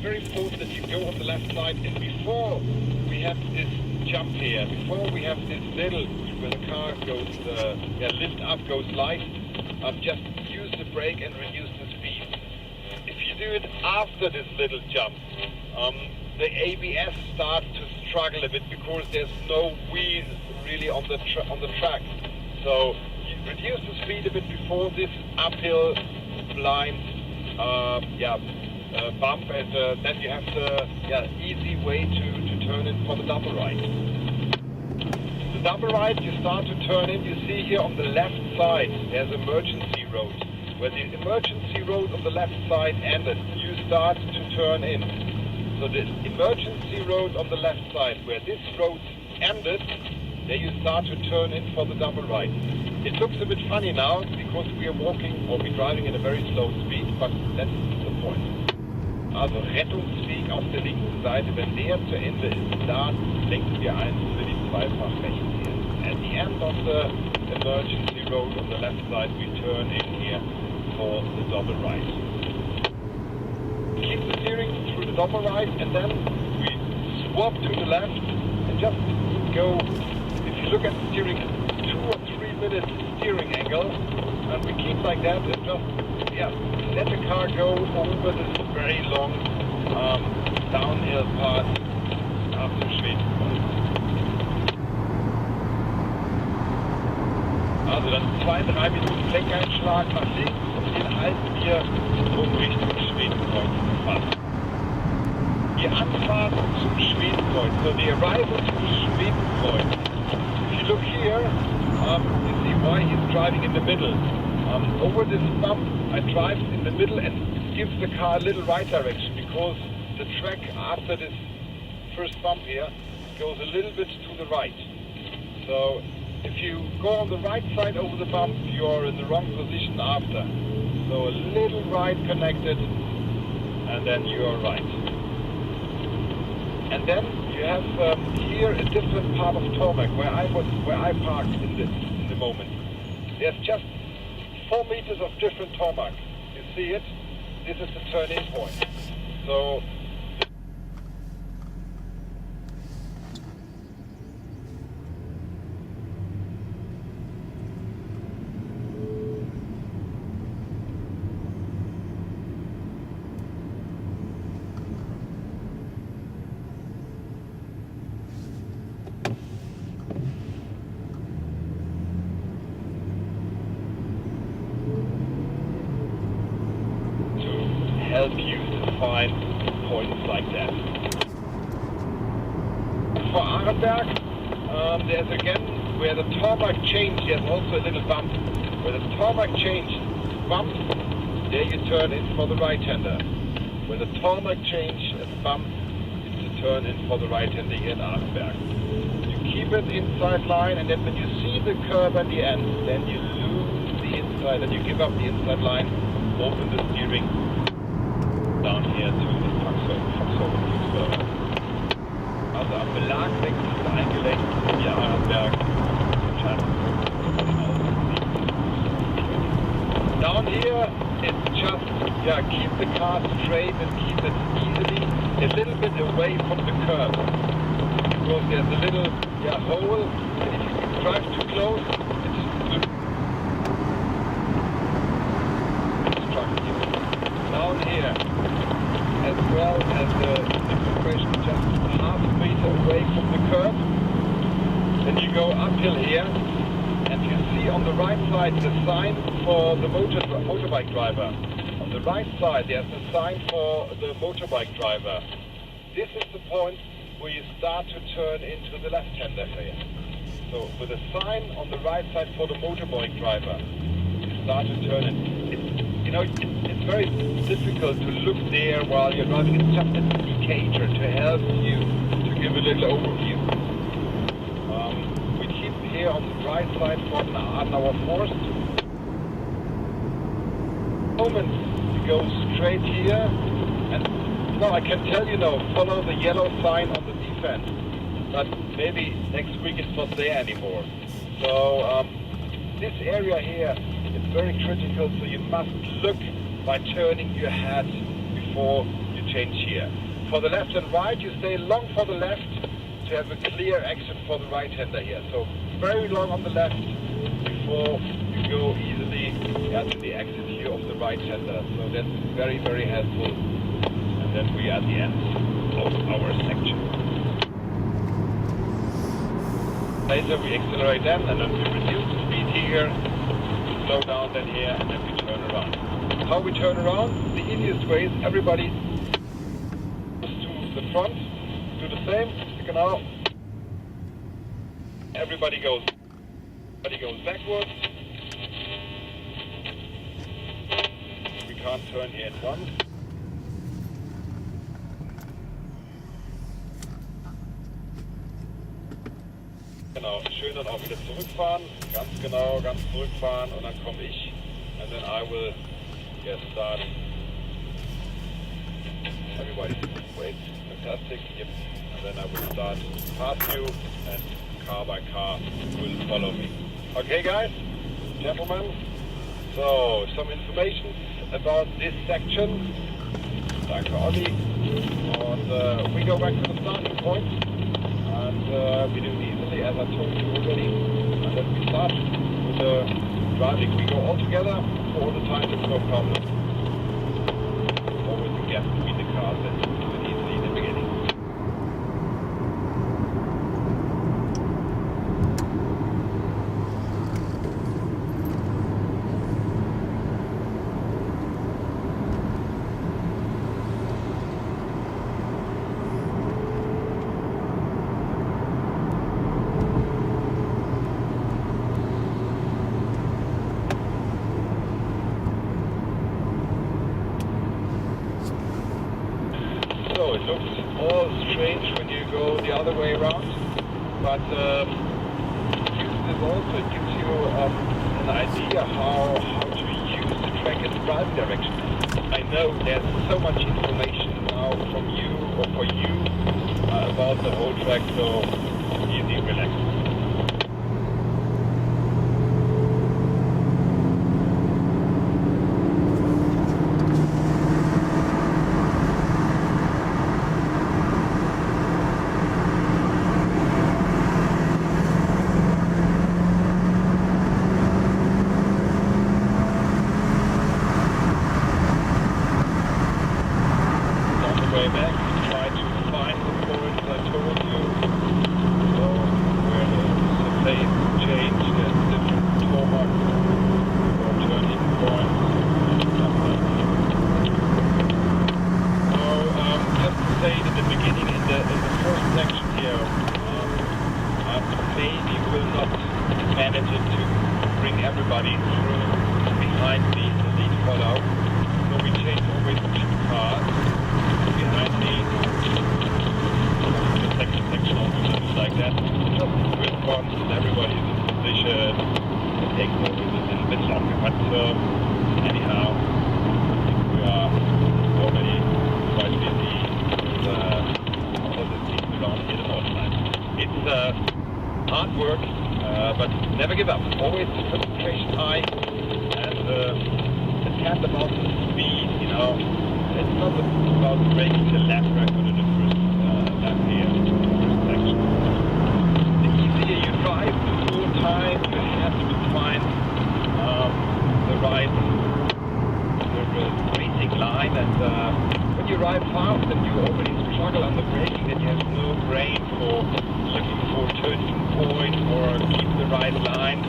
very important that you go on the left side, and before we have this jump here, before we have this little, where the car goes, lift up, goes light, just use the brake and reduce the speed. If you do it after this little jump, the ABS starts to struggle a bit because there's no wheel really on the track. So you reduce the speed a bit before this uphill blind bump, and then you have the easy way to turn in for the double right. The double right, you start to turn in. You see here on the left side there's emergency road. Where the emergency road on the left side ended, you start to turn in. So the emergency road on the left side, where this road ended, there you start to turn in for the double right. It looks a bit funny now because we are walking or we're driving at a very slow speed, but that's the point. Also Rettungsweg auf der linken Seite, wenn der zu Ende ist, da lenken wir ein für die zweifach rechts hier. At the end of the emergency road on the left side, we turn in here for the double right. Keep the steering through the double right, and then we swap to the left and just go. If you look at the steering, 2 or 3 minutes steering angle, and we keep like that and just let the car go over this very long downhill path up to Schweden. Also dann 2-3 Minuten Lenkeinschlag nach links und den halten wir um Richtung Schwedenkreuz fast. Die Anfahrt zum Schwedenkreuz, so the arrival to Schwedenkreuz. If you look here, you see why he's driving in the middle. Over this bump, I drive in the middle and it gives the car a little right direction because the track after this first bump here goes a little bit to the right. So if you go on the right side over the bump, you're in the wrong position after. So a little right connected, and then you're right. And then you have here a different part of tarmac where I parked in the moment. There's just 4 meters of different tarmac. You see it? This is the turn-in point. So help you to find points like that. For Arenberg, there's again, where the tarmac changed, there's also a little bump. Where the tarmac changed, bump, there you turn in for the right-hander. Where the tarmac changed and bump, it's a turn in for the right-hander here in Arenberg. You keep it inside line, and then when you see the curve at the end, then you lose the inside, and you give up the inside line, open the steering down here to the Faxover. Also am Belag wechselt eingelenkt via Arenberg. Down here it's just keep the car straight and keep it easily a little bit away from the curb. Because there's a little hole, and if you drive too close, it's destructive. Down here, as well as the compression just half a meter away from the curb. Then you go uphill here, and you see on the right side the sign for the motorbike driver. On the right side there's a sign for the motorbike driver. This is the point where you start to turn into the left-hander here. So with a sign on the right side for the motorbike driver, you start to turn in. It's very difficult to look there while you're driving. It's just an indicator to help you to give a little overview. We keep here on the right side from our Forst. Moment you go straight here, and I can tell you now, follow the yellow sign on the defense. But maybe next week it's not there anymore. So this area here, it's very critical, so you must look by turning your head before you change here. For the left and right, you stay long for the left to have a clear exit for the right-hander here. So very long on the left before you go easily to the exit here of the right-hander. So that's very, very helpful. And then we are at the end of our section. Later we accelerate then, and then we reduce the speed here, slow down then here, and then we turn around. How we turn around? The easiest way is everybody goes to the front, do the same, genau. Everybody goes backwards. We can't turn here at once. Genau, schön dann auch wieder zurückfahren, ganz genau, ganz zurückfahren und dann komme ich and then I will start. Everybody wait, fantastic, yep, and then I will start past you and car by car will follow me. Okay guys, gentlemen, so some information about this section. Danke Olli, and we go back to the starting point. And we do it easily, as I told you already. And then we start with the driving. We go all together all the time, it's no problem. Always a gap between the cars, and do it easily in the beginning. So it looks all strange when you go the other way around, but use this also, it gives you an idea how to use the track in the driving direction. I know there's so much information now from you or for you about the whole track, so easy, relax. Way back, try to find the points I told you. So where the phase change, there's different tarmac or turning points. So just to say at the beginning in the first section here, maybe will not manage it to bring everybody through behind the lead follow. So we change always 2 cars. Behind me, the second section also looks like that. Just with one, and everybody is in position. It takes always a little bit longer, but anyhow, we are already quite busy with all the things around here in Nordschleife. It's hard work, but never give up. Always concentration high, and attempt about the speed, you know. It's not about breaking the lap record in the first lap here, the first section. The easier you drive, the more time you have to find the right racing line. And when you ride fast and you already struggle on the braking, then you have no brain for looking for turning points or keep the right line.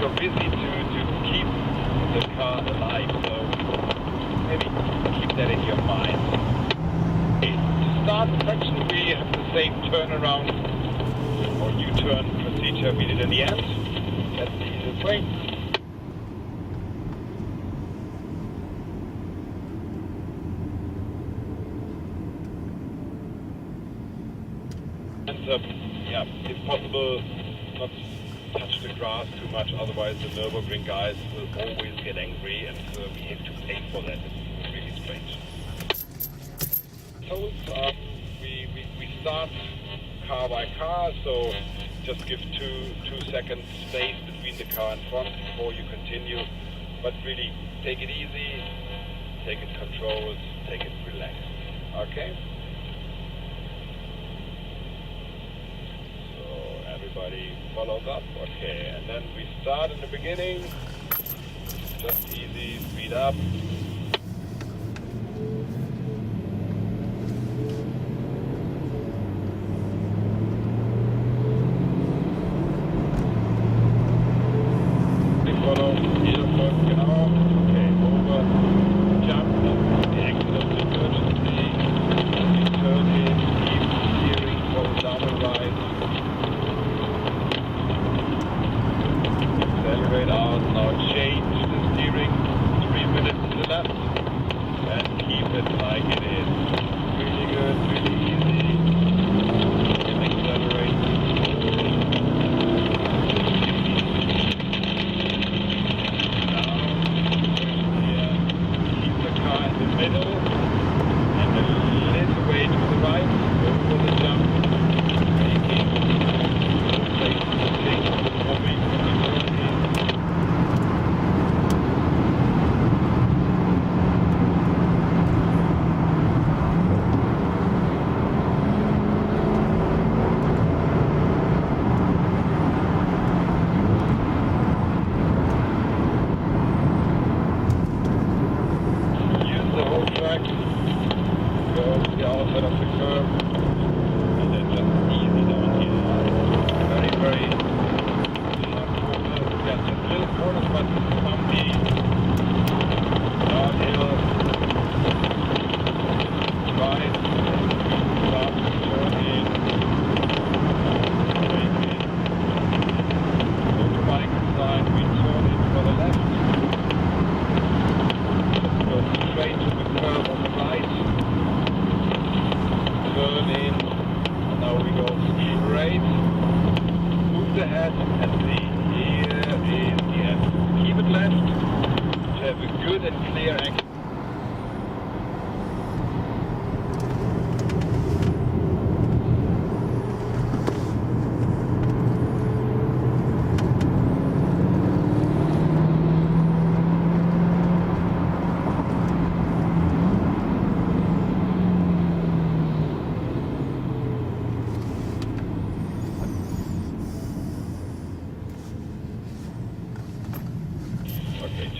You're busy to keep the car alive. So maybe keep that in your mind. Okay, to start the section, we have the same turnaround or U-turn procedure we did in the end. That's the easiest way. And yeah, if possible, not touch the grass too much, otherwise the Nürburgring guys will always get angry, and we have to pay for that. It's really strange. So we start car by car, so just give two seconds space between the car and front before you continue, but really take it easy, take it controlled. take it relaxed. Okay? So everybody follows up. Okay, and then we start in the beginning. Just easy, speed up.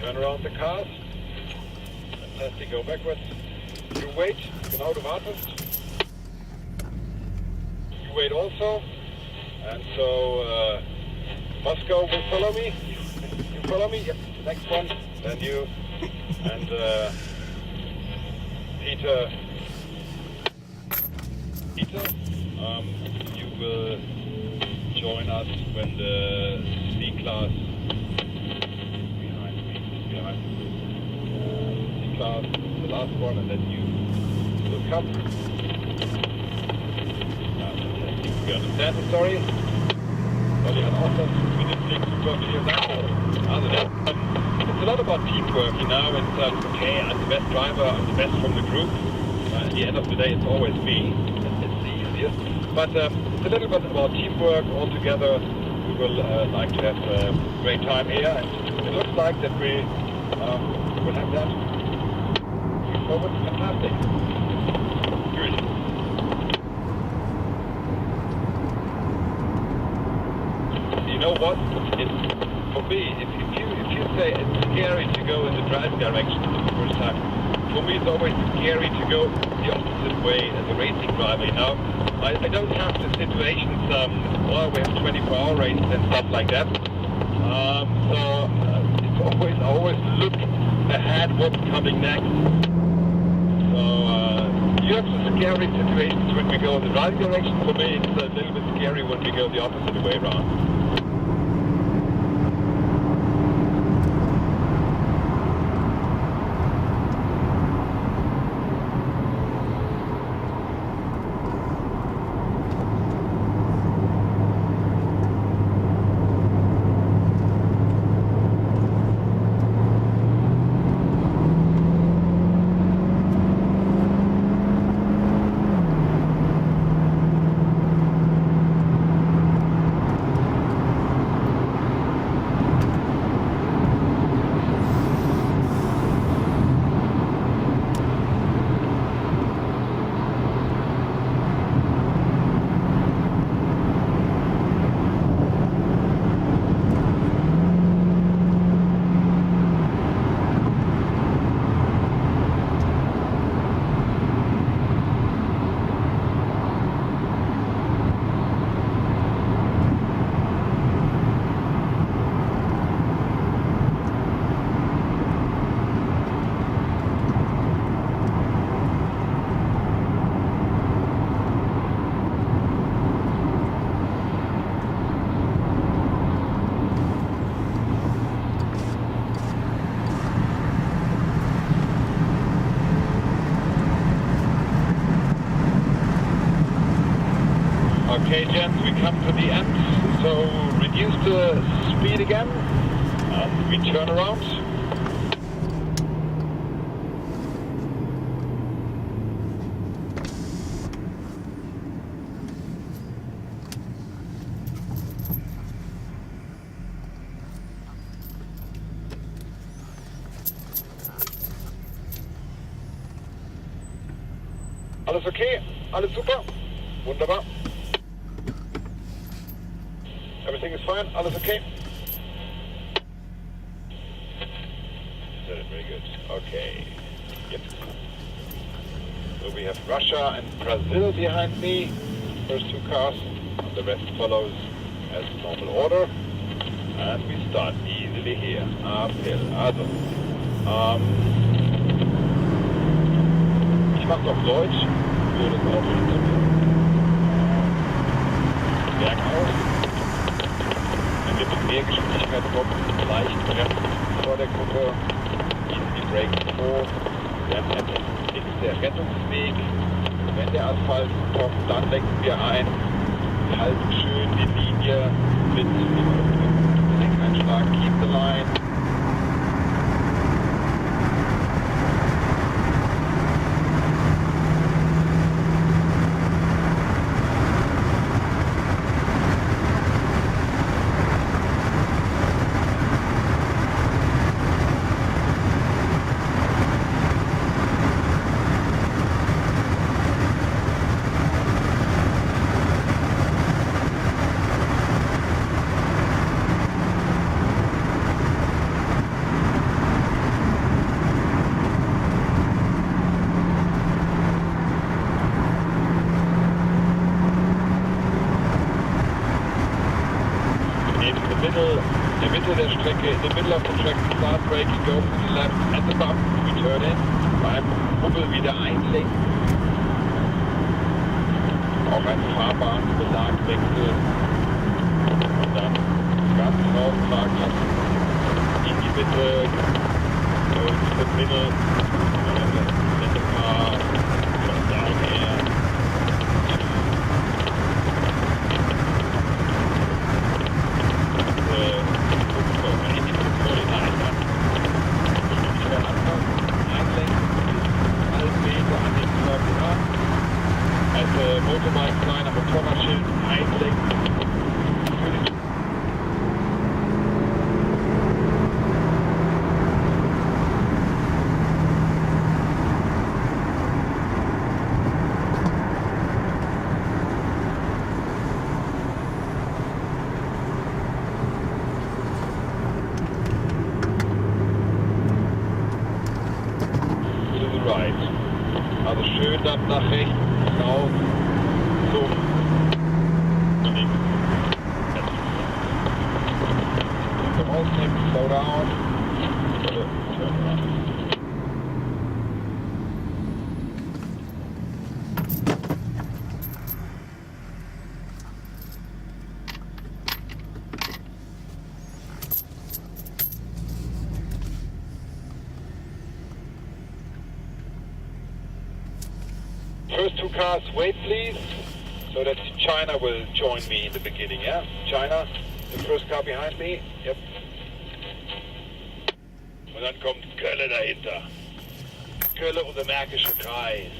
Turn around the cars. Fantastic, go backwards. You wait, genau, du wartest. You wait also. And so Moscow will follow me. You follow me? Yep, next one. Then you. And Peter, you will join us when the C-Class class, the last one, and then you will come. You understand the story? Soll ich auch das mit dem Blick super clear sagen? It's a lot about teamwork, you know, and okay, I'm the best driver, I'm the best from the group. At the end of the day, it's always me. It's the easiest. But it's a little bit about teamwork all together. We will like to have a great time here, and it looks like that we will have that. Forward, fantastic. Good. You know what? For me, if you say it's scary to go in the driving direction for the first time, for me it's always scary to go the opposite way as a racing driver, you know? I don't have the situations, well, we have 24-hour races and stuff like that. So it's always look ahead what's coming next. You have some scary situations when we go in the right direction. For me, it's a little bit scary when we go the opposite way around. Okay, gents, we come to the end. So reduce the speed again and we turn around. Alles okay? Alles super? Wunderbar. Everything is fine? Alles okay? Very good. Okay. Yep. So we have Russia and Brazil behind me. First two cars. And the rest follows as normal order. And we start easily here. Uphill. Also. Ich mache auf Deutsch, für das Auto hinter bergauf. Wenn wir mit mehr Geschwindigkeit kommen, leicht bremsen vor der Gruppe, gehen die Brakes hoch, dann ist der Rettungsweg. Wenn der Asphalt kommt, dann lenken wir ein, halten schön die Linie mit Lenkeinschlag, keep the line. Der Strecke, in the middle of the track, start braking, go to the left at the bump, we turn in, beim Hubbel wieder einlenken, auch ein Fahrbahnbelagwechsel und dann ganz raustragen lassen, in die Mitte, go to the middle, let the car go down here. Motorbike sein, aber Motorradschild einlenken. To the right. Also schön dann nach rechts raus. Slow down. Turn around. First two cars, wait please, so that China will join me in the beginning, yeah? China, the first car behind me, yep. Und dann kommt Kölle dahinter. Kölle und der Märkische Kreis.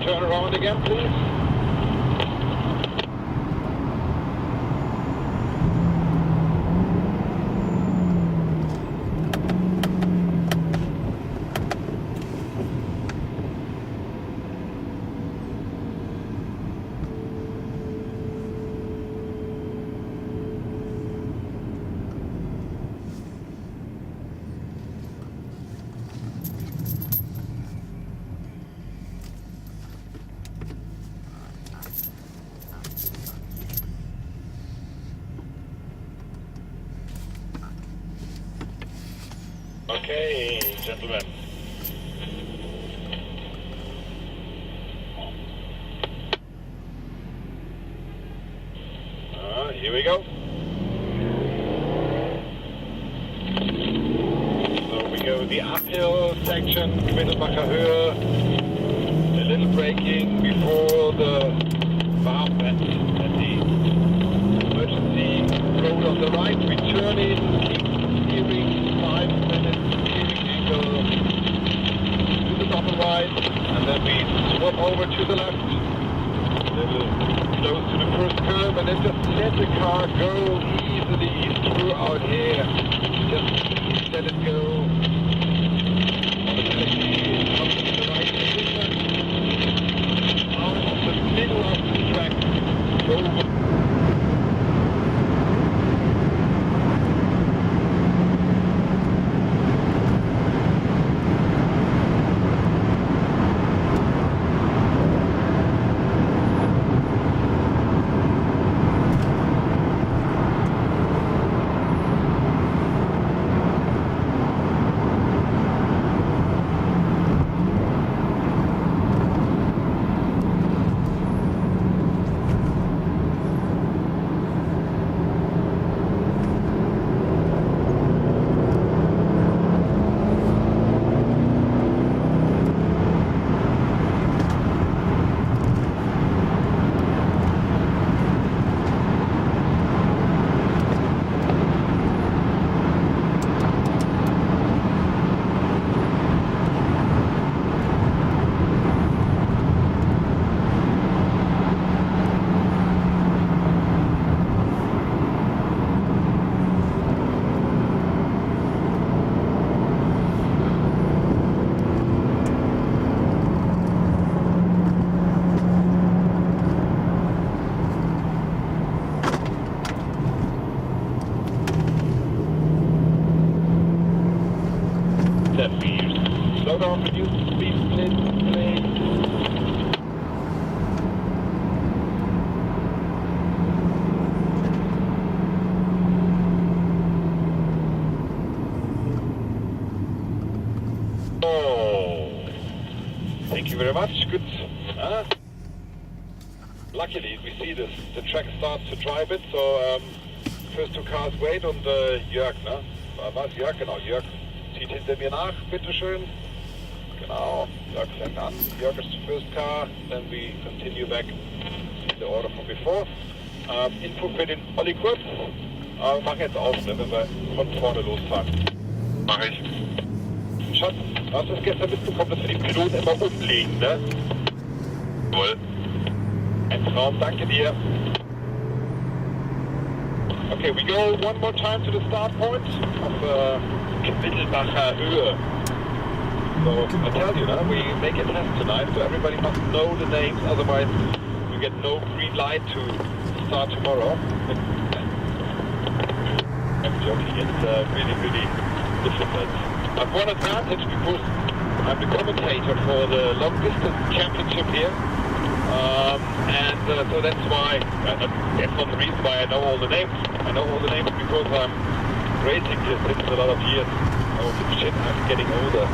turn around again, please? Okay, gentlemen. Here we go. So we go the uphill section, Mittelbacher Höhe, a little braking before the bump and the emergency road on the right. We turn in, keep steering 5 minutes, steering angle to the double right, and then we swap over to the left. A little close to the first curve, and then just let the car go easily throughout here. Just let it go. Automatically comes to the right position. Out of the middle of the track. Over. Slow down, reduce the speed, please. Oh, thank you very much. Good. Luckily, we see this. The track starts to dry a bit, so first two cars wait und Jörg, ne? Was? Jörg, genau. Jörg zieht hinter mir nach, bitteschön. Genau, Jörg fängt an. Jörg is the first car, then we continue back in the order from before. Info für den Olli Kurz. Mach jetzt auf, ne, wenn wir von vorne losfahren. Mach ich. Schatz, hast du es gestern mitbekommen, dass wir die Piloten immer umlegen, ne? Wohl. Ein Traum, danke dir. Okay, we go one more time to the start point of Mittelbacher Höhe. So I tell you, we make a test tonight, so everybody must know the names, otherwise you get no green light to start tomorrow. I'm joking, it's really, really difficult. I've one advantage because I'm the commentator for the long distance championship here. So that's why, that's not the reason why I know all the names. I know all the names because I'm racing here since a lot of years. Oh shit, I'm getting older.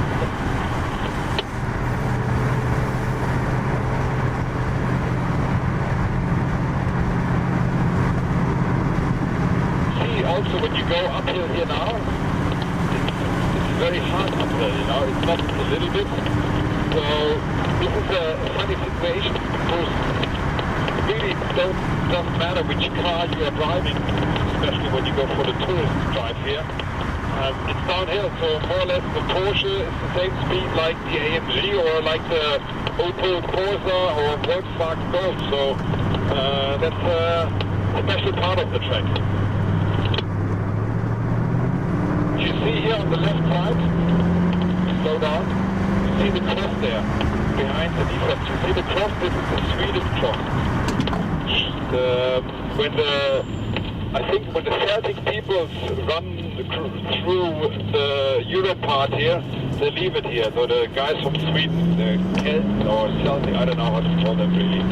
See, also when you go uphill here now, it's very hard uphill, you know, it's not a little bit. So this is a funny situation because it really doesn't matter which car you are driving, especially when you go for the tourist drive here. It's downhill, so more or less the Porsche is the same speed like the AMG or like the Opel Corsa or Volkswagen Golf, so that's a special part of the track. You see here on the left side, slow down, you see the cross there, behind the defense. You see the cross, this is the Swedish cross. I think when the Celtic peoples run through the Europe part here, they leave it here. So the guys from Sweden, the Celts or Celtic, I don't know how to call them really.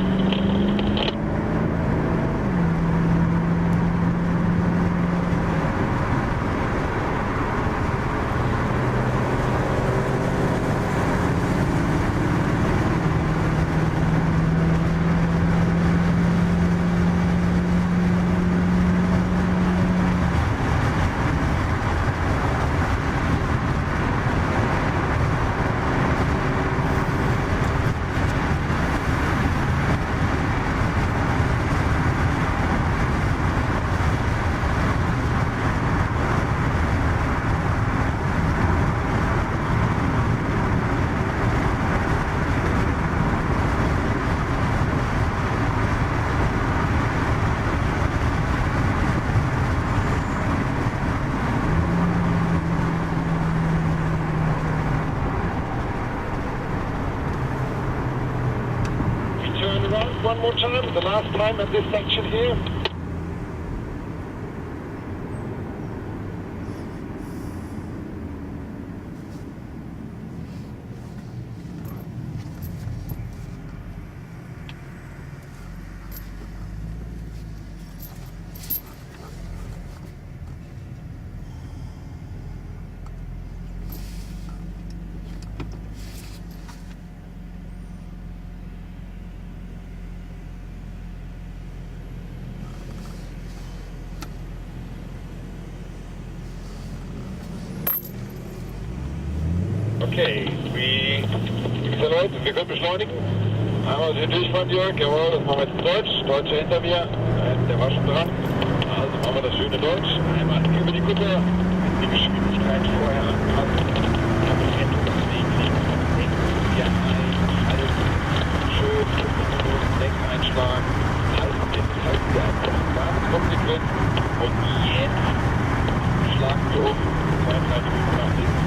One more time, the last time at this section here. Okay, wir können beschleunigen. Einmal den Durchfahren, Jörg, jawohl, das machen wir jetzt in Deutsch. Deutsche hinter mir, der war schon dran. Also machen wir das schöne Deutsch. Einmal über die Kuppe, die Geschwindigkeit vorher anpassen. Dann den Rettungsweg links und rechts wieder halten. Schön 5 Minuten Lenk einschlagen. Halten wir einfach ganz konsequent. Und jetzt schlagen wir um 2-3 Minuten nach links.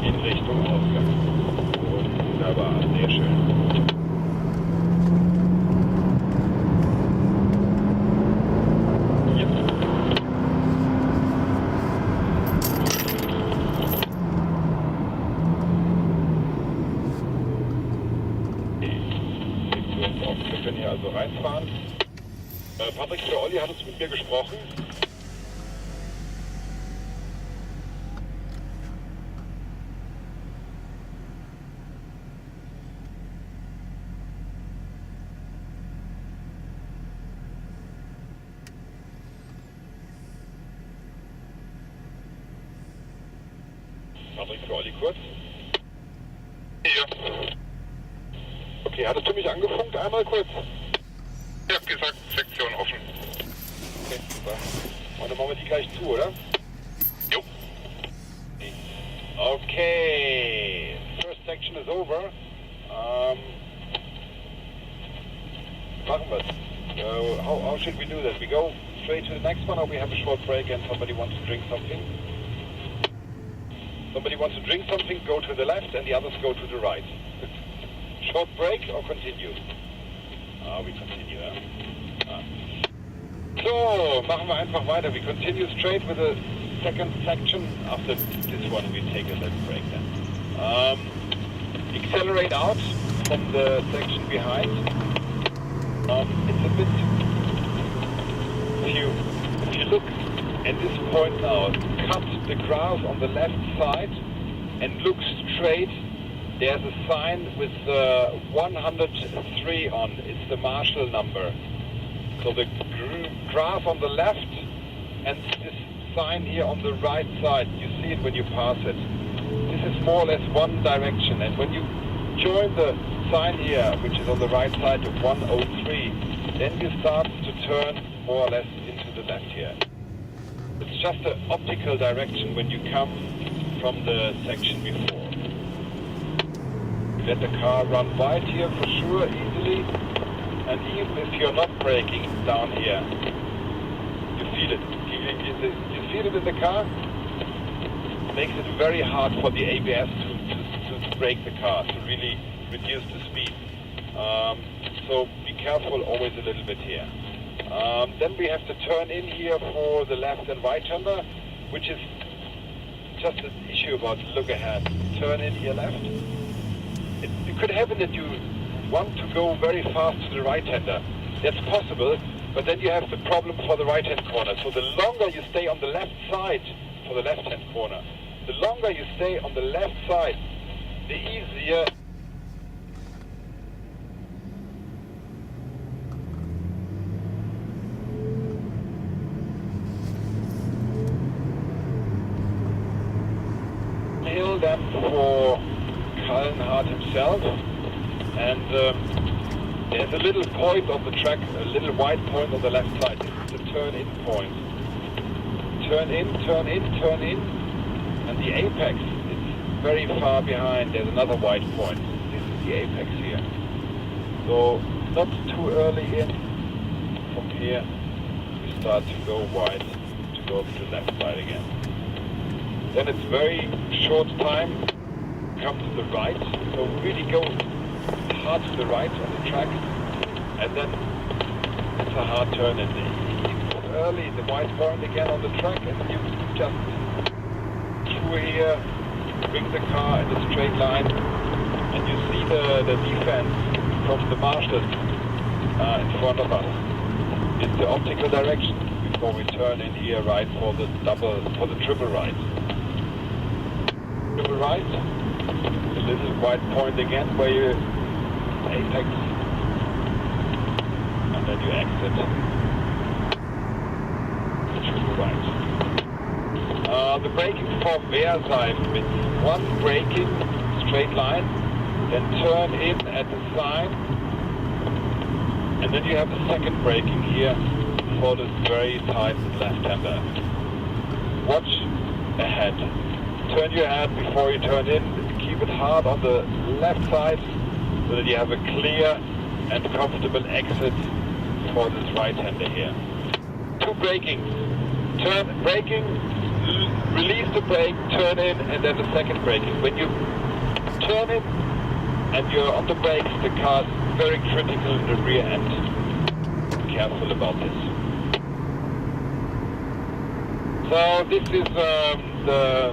In Richtung Ausgang. Wunderbar, sehr schön. Wir können hier also reinfahren. Patrick, der Olli hat uns mit mir gesprochen. Patrick, für Olli kurz. Ja. Okay, hattest du mich angefunkt einmal kurz? Ich habe gesagt, Sektion offen. Okay, super. Und dann machen wir die gleich zu, oder? Jo. Okay, first section is over. Machen wir es. So how should we do that? We go straight to the next one, or we have a short break and somebody wants to drink something? Somebody wants to drink something, go to the left, and the others go to the right. Short break or continue? We continue, yeah? So, machen wir einfach weiter. We continue straight with the second section. After this one, we take a little break then. Accelerate out from the section behind. It's a bit... If you look at this point now, cut the grass on the left side and look straight. There's a sign with 103 on. It's the Marshall number. So the grass on the left and this sign here on the right side. You see it when you pass it. This is more or less one direction. And when you join the sign here, which is on the right side of 103, then you start to turn more or less into the left here. It's just an optical direction when you come from the section before. Let the car run wide here for sure, easily. And even if you're not braking down here, you feel it. You feel it in the car. It makes it very hard for the ABS to brake the car, to really reduce the speed. So be careful always a little bit here. Then we have to turn in here for the left and right hander, which is just an issue about look ahead. Turn in here left. It could happen that you want to go very fast to the right hander. That's possible, but then you have the problem for the right hand corner. So the longer you stay on the left side for the left hand corner, the longer you stay on the left side, the easier. Hill then for Kallenhardt himself, and there's a little point on the track, a little white point on the left side. This is the turn-in point. Turn in, turn in, turn in, and the apex is very far behind. There's another white point. This is the apex here. So not too early in. From here we start to go wide, to go to the left side again. Then it's very short time, come to the right, so really go hard to the right on the track, and then it's a hard turn in early, the white point again on the track, and you just through here, bring the car in a straight line, and you see the defense from the Marshall in front of us. It's the optical direction before we turn in here right for the triple right. Triple right, a little white point again where you apex, and then you exit the triple right. The braking for Wehrsheim means one braking straight line, then turn in at the sign, and then you have a second braking here for this very tight left-hander. Watch ahead. Turn your head before you turn in. Keep it hard on the left side so that you have a clear and comfortable exit for this right-hander here. Two braking. Turn braking, release the brake, turn in, and then the second braking. When you turn in and you're on the brakes, the car is very critical in the rear end. Be careful about this. So this is the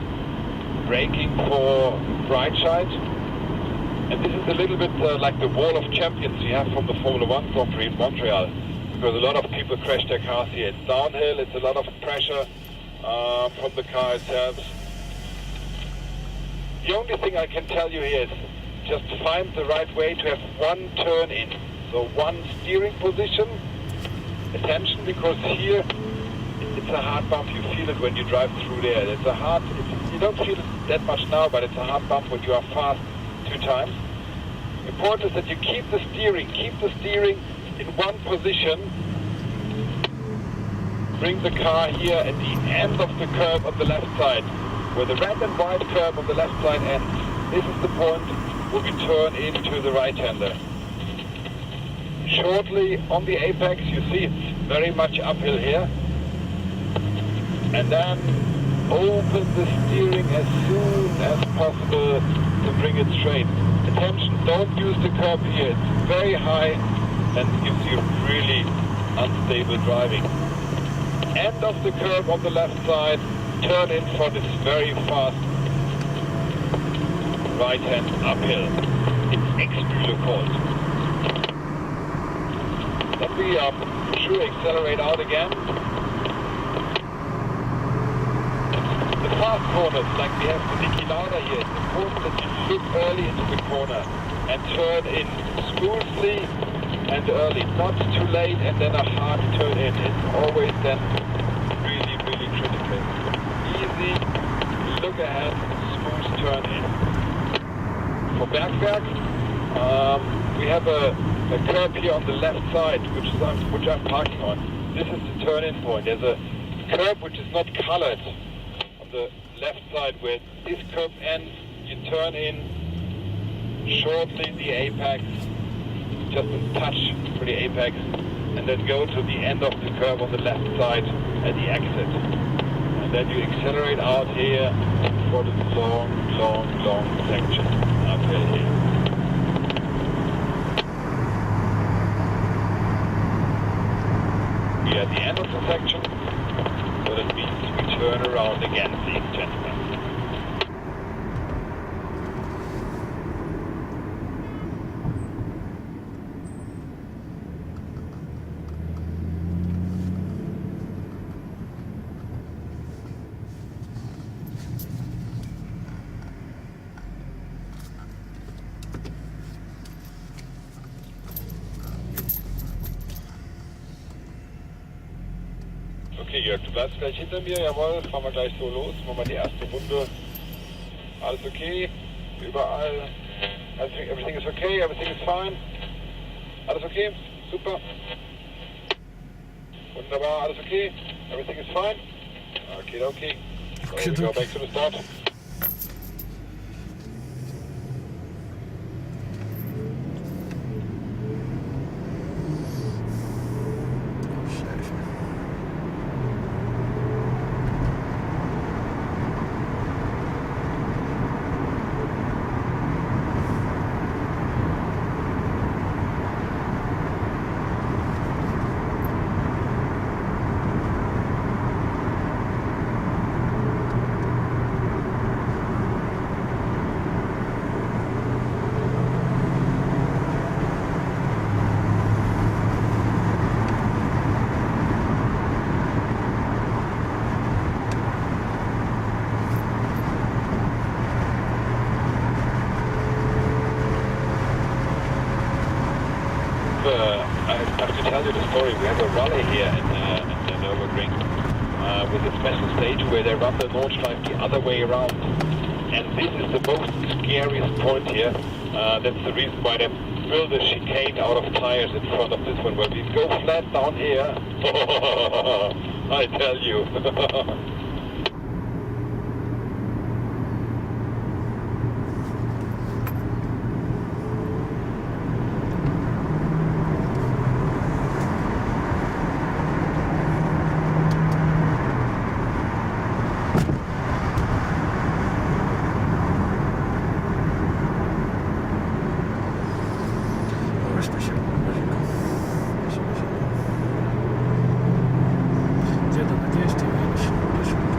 braking for right side, and this is a little bit like the wall of champions you have from the Formula 1 Grand Prix in Montreal, because a lot of people crash their cars here. It's downhill, it's a lot of pressure from the car itself. The only thing I can tell you here is just find the right way to have one turn in, so one steering position. Attention, because here it's a hard bump. You feel it when you drive through there. You don't feel it that much now, but it's a hard bump when you are fast two times. Important is that you keep the steering in one position, bring the car here at the end of the curb on the left side, where the red and white curb on the left side ends. This is the point where we turn into the right-hander. Shortly on the apex, you see it's very much uphill here. And then open the steering as soon as possible to bring it straight. Attention, don't use the curb here. It's very high and gives you really unstable driving. End of the curb on the left side, turn in for this very fast right hand uphill. It's extremely cold. Then we sure accelerate out again. The fast corners, like we have the Niki Lauda here, it's important that you look early into the corner and turn in smoothly and early, not too late and then a hard turn in. It's always then really, really critical. Easy, look ahead, smooth turn in. For Bergwerk, we have a curb here on the left side, which I'm parking on. This is the turn-in point. There's a curb which is not colored on the left side where this curb ends. You turn in shortly the apex, just a touch for the apex, and then go to the end of the curb on the left side at the exit. And then you accelerate out here for the long section uphill here. We are at the end of the section, so that means we turn around again, ladies and gentlemen. Okay, Jörg, du bleibst gleich hinter mir, jawohl, fahren wir gleich so los, machen wir die erste Runde. Alles okay, überall, everything is okay, everything is fine. Alles okay, super. Wunderbar, alles okay, everything is fine. Okay. So we go back to the start. I have to tell you the story. We have a rally here in the Nürburgring with a special stage where they run the Nordschleife the other way around. And this is the most scariest point here. That's the reason why they build a chicane out of tires in front of this one. When we go flat down here, I tell you. Где-то на 200 меньше.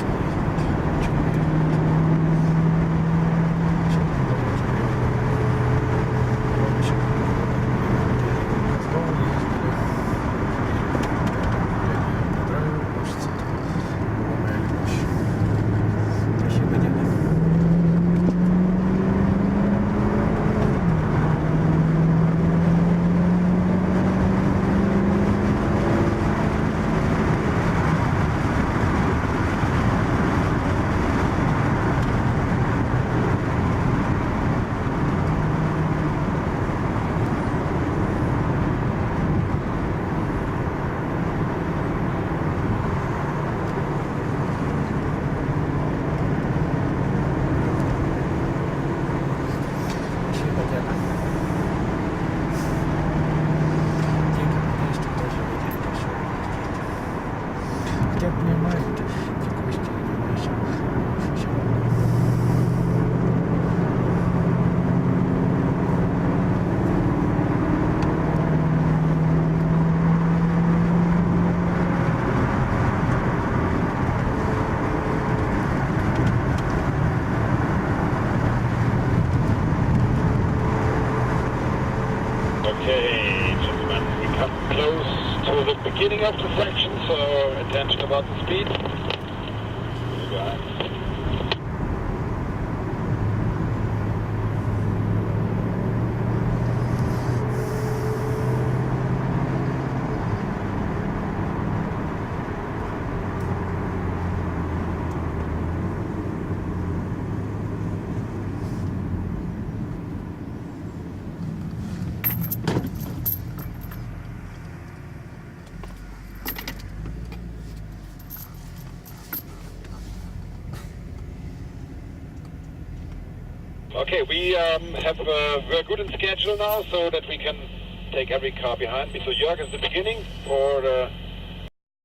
Okay, gentlemen, we come close to the beginning of the section, so attention about the speed. Go ahead. Okay, we're good in schedule now, so that we can take every car behind me. So Jörg is the beginning for the